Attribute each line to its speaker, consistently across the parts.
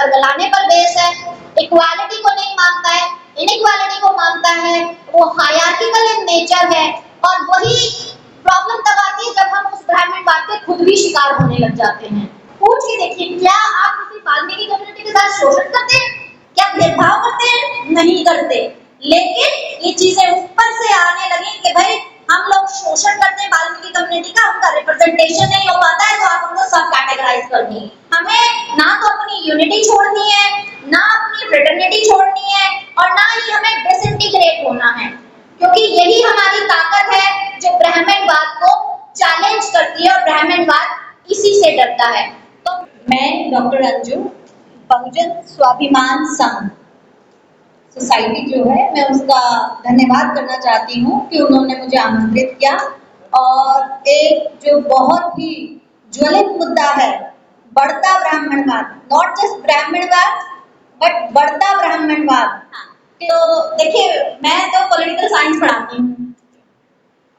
Speaker 1: वर्गलाने पर बेस है, इक्वालिटी को नहीं मानता है, इनइक्वालिटी को मानता है, वो हायरार्किकल इन नेचर है। और वही प्रॉब्लम तब आती है जब हम उस ब्राह्मणवाद के खुद भी शिकार होने लग जाते हैं। पूछ के देखिए, क्या आप किसी वाल्मीकि कम्युनिटी के साथ शोषण करते हैं? क्या भेदभाव करते हैं? नहीं करते। लेकिन ये चीजें ऊपर से आने लगी कि भाई हम लोग शोषण करते हैं वाल्मीकि कम्युनिटी का, उनका रिप्रेजेंटेशन नहीं हो पाता है, तो आप उनको सब कैटेगराइज कर दिए। हमें ना तो अपनी यूनिटी छोड़नी है, ना अपनी फ्रेटर्निटी छोड़नी है, और ना ही हमें डिसइंटीग्रेट होना है, क्योंकि यही हमारी ताकत है जो ब्राह्मणवाद को चैलेंज करती है, और ब्राह्मणवाद इसी से डरता है। तो मैं डॉक्टर अंजू, बहुजन स्वाभिमान संघ सोसाइटी जो है, मैं उसका धन्यवाद करना चाहती हूँ कि उन्होंने मुझे आमंत्रित किया। और एक जो बहुत ही ज्वलित मुद्दा है, बढ़ता ब्राह्मणवाद, नॉट जस्ट ब्राह्मणवाद बट बढ़ता ब्राह्मणवाद। तो देखिए, मैं तो पॉलिटिकल साइंस पढ़ाती हूँ,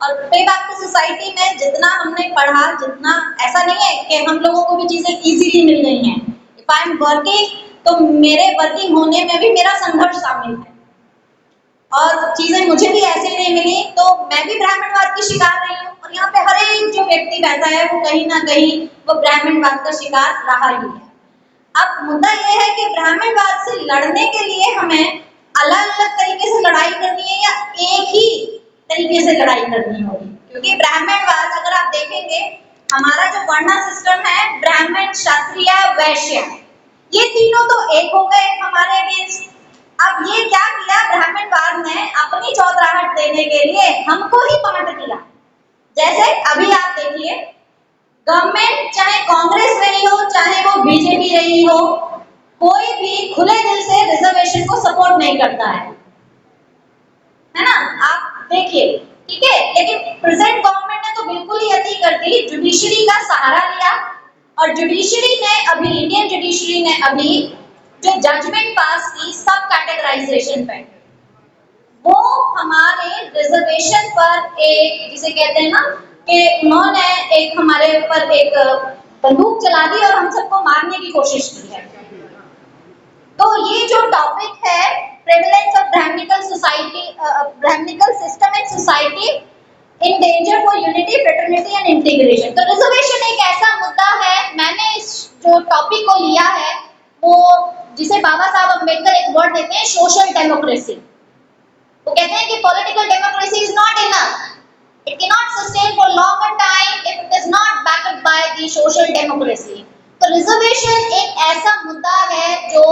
Speaker 1: और कई बात तो सोसाइटी में जितना हमने पढ़ा, जितना ऐसा नहीं है कि हम लोगों को भी चीजें इजीली मिल गई हैं। इफ आई एम वर्किंग, तो मेरे वर्किंग होने में भी मेरा संघर्ष शामिल है, और चीजें मुझे भी ऐसे नहीं मिली, तो मैं भी ब्राह्मणवाद की शिकार रही हूँ। और यहाँ पे हर एक जो व्यक्ति बैठा है वो कहीं ना कहीं वो ब्राह्मणवाद का शिकार रहा ही है। अब मुद्दा यह है कि ब्राह्मणवाद से लड़ने के लिए हमें अलग अलग तरीके से लड़ाई करनी है या एक ही तरीके से लड़ाई करनी होगी, क्योंकि ब्राह्मणवाद अगर आप देखेंगे, हमारा जो वर्ण सिस्टम है, ब्राह्मण, क्षत्रिय, वैश्य, ये तीनों तो एक हो गए हमारे अगेंस्ट। अब ये क्या किया ब्राह्मणवाद ने, अपनी चौधराहट देने के लिए हमको ही पार्ट किया। जैसे अभी आप देखिए, गवर्नमेंट चाहे कांग्रेस रही हो, चाहे वो बीजेपी रही हो, कोई भी खुले दिल से रिजर्वेशन को सपोर्ट नहीं करता है ना? आप देखिए, ठीक है। लेकिन प्रेजेंट गवर्नमेंट ने तो बिल्कुल ही अति कर दी, जुडिशरी का सहारा लिया, और जुडिशरी ने अभी, इंडियन जुडिशरी ने अभी जो जजमेंट पास की सब कैटेगराइजेशन पे, वो हमारे रिजर्वेशन पर एक, जिसे कहते हैं ना कि उन्होंने एक हमारे ऊपर एक बंदूक चला दी और हम सबको मारने की कोशिश की है। तो ये जो टॉपिक है, prevalence of Brahmanical society, Brahmanical system and society in danger for unity, fraternity and integration. तो रिजर्वेशन एक ऐसा मुद्दा है, मैंने इस जो टॉपिक को लिया है वो, जिसे बाबा साहब अम्बेडकर एक वर्ड देते हैं, सोशल डेमोक्रेसी। वो कहते हैं कि political democracy is not enough, it can not sustain for longer time if it is not backed by the social democracy. तो रिजर्वेशन एक ऐसा मुद्दा है जो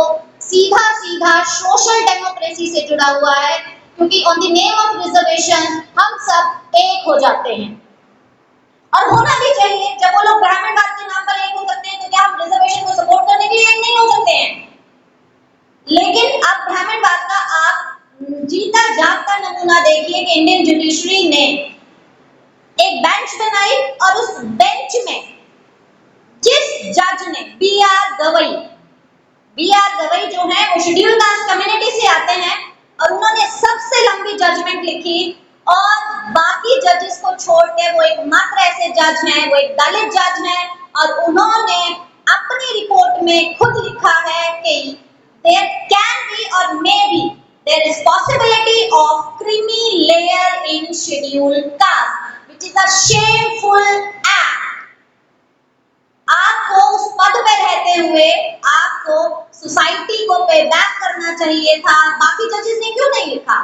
Speaker 1: सीधा सीधा सोशल डेमोक्रेसी से जुड़ा हुआ है, क्योंकि on the name of reservation हम सब एक हो जाते हैं, और होना भी चाहिए। जब वो लोग ब्राह्मणवाद के नाम पर एक हो सकते हैं, तो क्या हम रिजर्वेशन को सपोर्ट करने के लिए एक नहीं हो सकते हैं? लेकिन अब ब्राह्मणवाद का आप जीता जागता नमूना देखिए कि इंडियन जुडिशरी ने एक बेंच बनाई, और उस बेंच में जिस जज ने, बी आर गवई जो है, वो शेड्यूल कास्ट कम्युनिटी से आते हैं, और उन्होंने सबसे लंबी जजमेंट लिखी, और बाकी जजेस को छोड़ के वो एक मात्र ऐसे जज हैं, वो एक दलित जज हैं, और उन्होंने अपनी रिपोर्ट में खुद लिखा है कि there can be or may be there is possibility of creamy layer in scheduled caste, which is a shameful act. आपको उस पद पे रहते हुए आपको सोसाइटी को पे बैक करना चाहिए था, बाकी जजेस ने क्यों नहीं लिखा?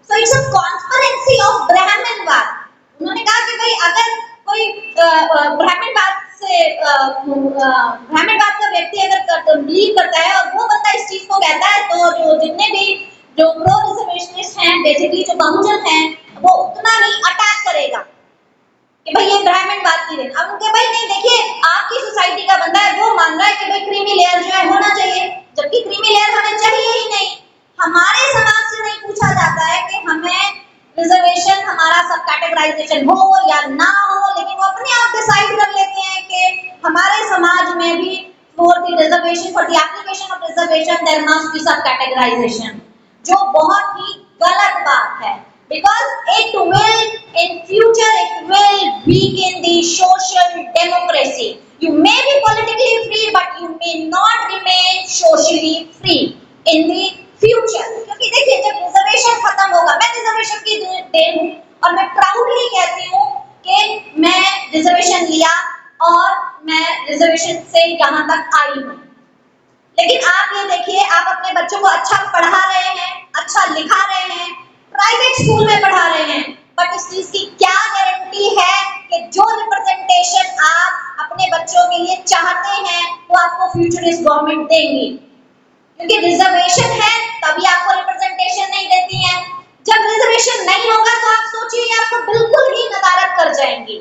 Speaker 1: So it's a conspiracy of ब्राह्मणवाद। उन्होंने कहा कि भाई अगर कोई ब्राह्मणवाद से ब्राह्मणवाद का व्यक्ति अगर बिलीव करता है और वो बंदा इस चीज को कहता है, तो जो जितने भी जो प्रो रिजर्वेशनिस्ट हैं, बेसिकली जो बहुजन हैं, वो उतना नहीं अटैक करेगा कि भाई ये ब्राह्मणवाद की देन। अब उनके भाई नहीं, देखिए आपकी सोसाइटी का बंदा है, वो मान रहा है कि भाई क्रीमी लेयर जो है होना चाहिए, जबकि क्रीमी लेयर हमें चाहिए ही नहीं। हमारे समाज से नहीं पूछा जाता है कि हमें रिजर्वेशन, हमारा सब कैटेगराइजेशन हो या ना हो, लेकिन वो अपने आप डिसाइड कर लेते हैं कि हमारे समाज में भी for the reservation, for the application of reservation there must be sub categorisation, जो बहुत ही गलत बात है, because it will in future it will weaken the social democracy, You may be politically free, but you may not remain socially free in the future. क्योंकि देखिए जब reservation खत्म होगा, मैं रिजर्वेशन की देन हूँ और मैं प्राउडली कहती हूँ कि मैं रिजर्वेशन लिया और मैं रिजर्वेशन से यहाँ तक आई हूँ। लेकिन आप ये देखिए, आप अपने बच्चों को अच्छा पढ़ा रहे हैं, अच्छा लिखा रहे हैं, प्राइवेट स्कूल में पढ़ा रहे हैं, बट इस चीज की क्या गारंटी है कि जो रिप्रेजेंटेशन आप अपने बच्चों के लिए चाहते हैं वो आपको फ्यूचरिस्ट गवर्नमेंट देंगी? क्योंकि रिजर्वेशन है तभी आपको रिप्रेजेंटेशन नहीं देती है। जब रिजर्वेशन नहीं होगा तो आप सोचिए आपको बिल्कुल ही नदारद कर जाएंगी।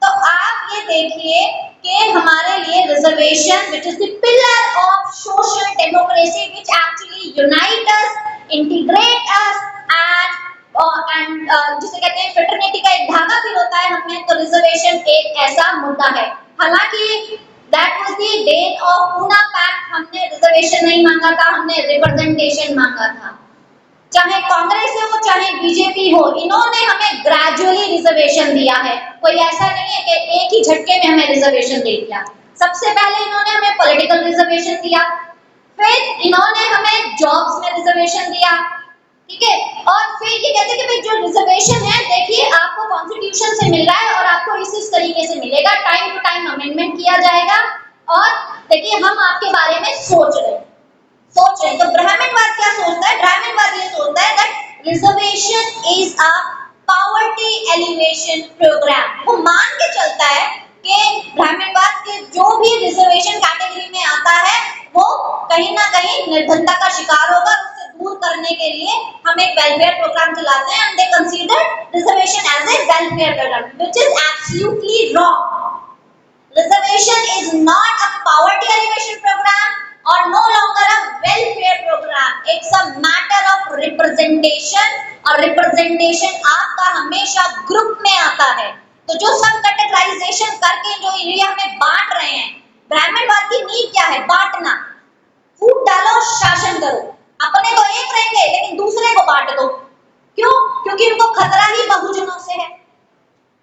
Speaker 1: तो आप ये देखिए कि हमारे लिए reservation which is the pillar of social democracy which actually unite us, integrate us and जिसे कहते हैं फ्रेटर्निटी का एक धागा भी होता है हमें, तो रिजर्वेशन एक ऐसा मुद्दा है। हालांकि that was the day of Poona pact, हमने रिजर्वेशन नहीं मांगा था, हमने रिप्रेजेंटेशन मांगा था। चाहे कांग्रेस हो चाहे बीजेपी हो, इन्होंने हमें ग्रेजुअली रिजर्वेशन दिया है। कोई ऐसा नहीं है कि एक ही झटके में हमें रिजर्वेशन दे दिया। सबसे पहले इन्होंने हमें पॉलिटिकल रिजर्वेशन दिया, फिर इन्होंने हमें जॉब्स में रिजर्वेशन दिया, ठीक है, और फिर ये कहते हैं कि भाई जो रिजर्वेशन है देखिए आपको कॉन्स्टिट्यूशन से मिल रहा है और आपको इस तरीके से मिलेगा, टाइम टू टाइम अमेंडमेंट किया जाएगा और देखिए हम आपके बारे में सोच रहे हैं। तो ब्राह्मणवाद क्या सोचता है? ब्राह्मणवाद ये सोचता है that reservation is a poverty alleviation programme. वो मान के चलता है कि ब्राह्मणवाद के जो भी रिजर्वेशन कैटेगरी में आता है वो कहीं ना कहीं निर्धनता का शिकार होगा, उससे दूर करने के लिए हम एक वेलफेयर प्रोग्राम चलाते हैं and they consider reservation as a welfare programme, which is absolutely wrong. Reservation is not a poverty alleviation programme or no longer a welfare program. It's a matter of representation और representation आपका हमेशा group में आता है। तो जो सब categorisation करके जो ये हमें बांट रहे हैं, ब्राह्मणवाद की नींव क्या है? बांटना। फूट डालो, शासन करो, अपने तो एक रहेंगे लेकिन दूसरे को बांट दो। क्यों? क्योंकि उनको खतरा ही बहुजनों से है।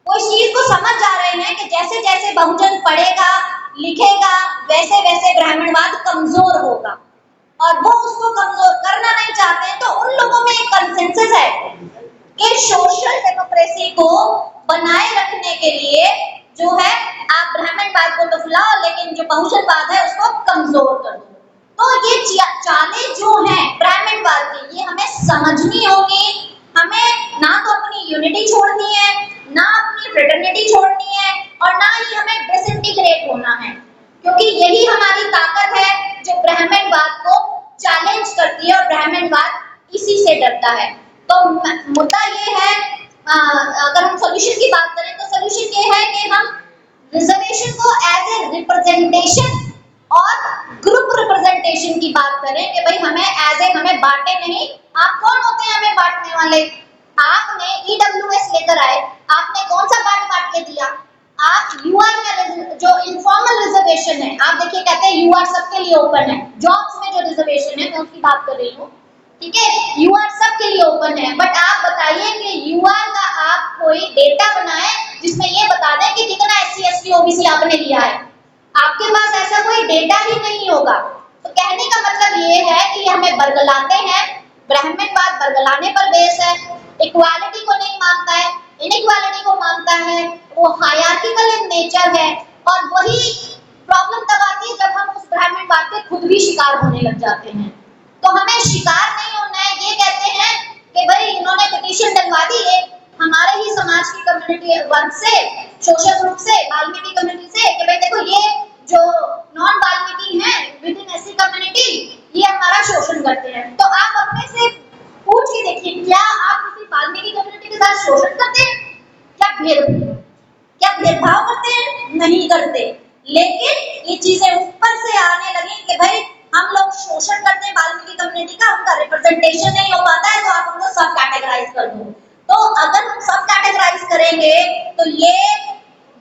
Speaker 1: वो इस चीज को समझ जा रहे हैं कि जैसे जैसे बहुजन पढ़ेगा लिखेगा वैसे वैसे ब्राह्मणवाद कमजोर होगा और वो उसको कमजोर करना नहीं चाहते हैं। तो उन लोगों में एक कंसेंसस है कि सोशल डेमोक्रेसी को बनाए रखने के लिए जो है आप ब्राह्मणवाद को तो फुलाओ लेकिन जो बहुजनवाद है उसको कमजोर कर दो। तो ये चालें जो हैं ब्राह्मणवाद की, ये हमें समझनी होगी। हमें ना तो अपनी यूनिटी छोड़नी है, ना अपनी फ्रेटर्निटी छोड़नी है और ना ही हमें डिसइंटीग्रेट होना है, क्योंकि यही हमारी ताकत है जो ब्राह्मणवाद को चैलेंज करती है और ब्राह्मणवाद इसी से डरता है। तो मुद्दा ये है, अगर हम सॉल्यूशन की बात करें तो सॉल्यूशन ये है कि हम रिजर्वेशन को एज ए रिप्रेजेंटेशन और ग्रुप रिप्रेजेंटेशन की बात करें कि भाई हमें एज ए हमें बांटे नहीं। आप कौन होते हैं हमें बांटने वाले? आपने ईडब्ल्यूएस लेकर आए, आपने कौन सा बांट के दिया? आप यूआर में जो इनफॉर्मल रिजर्वेशन है, आप देखिए कहते हैं यूआर सबके लिए ओपन है। जॉब्स में जो रिजर्वेशन है मैं उसकी बात कर रही हूँ, ठीक है, यूआर सबके लिए ओपन है। बट आप बताइए कि यूआर का आप कोई डेटा बनाए जिसमें ये बता दें कि कितना एससी एसटी ओबीसी आपने लिया है। आपके पास ऐसा कोई डेटा ही नहीं होगा। तो कहने का मतलब ये है कि हमें बरगलाते हैं, ब्राह्मणवाद बरगलाने पर बेस है, इक्वालिटी को नहीं मानता है, इनइक्वालिटी को मानता है, वो हायरार्किकल इन नेचर है। और वही प्रॉब्लम तब आती है जब हम उस ब्राह्मणवाद के खुद भी शिकार होने लग जाते हैं। तो हमें शिकार नहीं होना है। ये कहते हैं कि भाई इन्होंने पिटीशन डलवा दी है हमारे ही समाज की कम्युनिटी वर्ग से, सोशल ग्रुप से, वाल्मीकि कम्युनिटी से, कि भाई देखो ये जो नॉन वाल्मीकि हैं विद इन एससी कम्युनिटी ये हमारा शोषण करते हैं। तो आप अपने से पूछ के देखिए, क्या आप किसी वाल्मीकि कम्युनिटी के साथ शोषण करते हैं? क्या भेदभाव करते हैं? नहीं करते। लेकिन ये चीजें ऊपर से आने लगी कि भाई हम लोग शोषण करते हैं वाल्मीकि कम्युनिटी का, उनका रिप्रेजेंटेशन नहीं हो पाता है, तो आप उनको सब कैटेगराइज कर दो। तो अगर हम सब कैटेगराइज करेंगे तो ये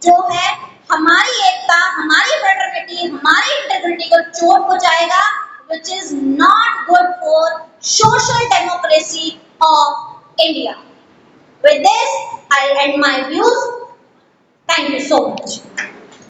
Speaker 1: जो है हमारी एकता, हमारी फ्रेटर्निटी, हमारी इंटीग्रिटी को चोट पहुंचाएगा, which is not good for social democracy of India. With this, I end my views. Thank you so much.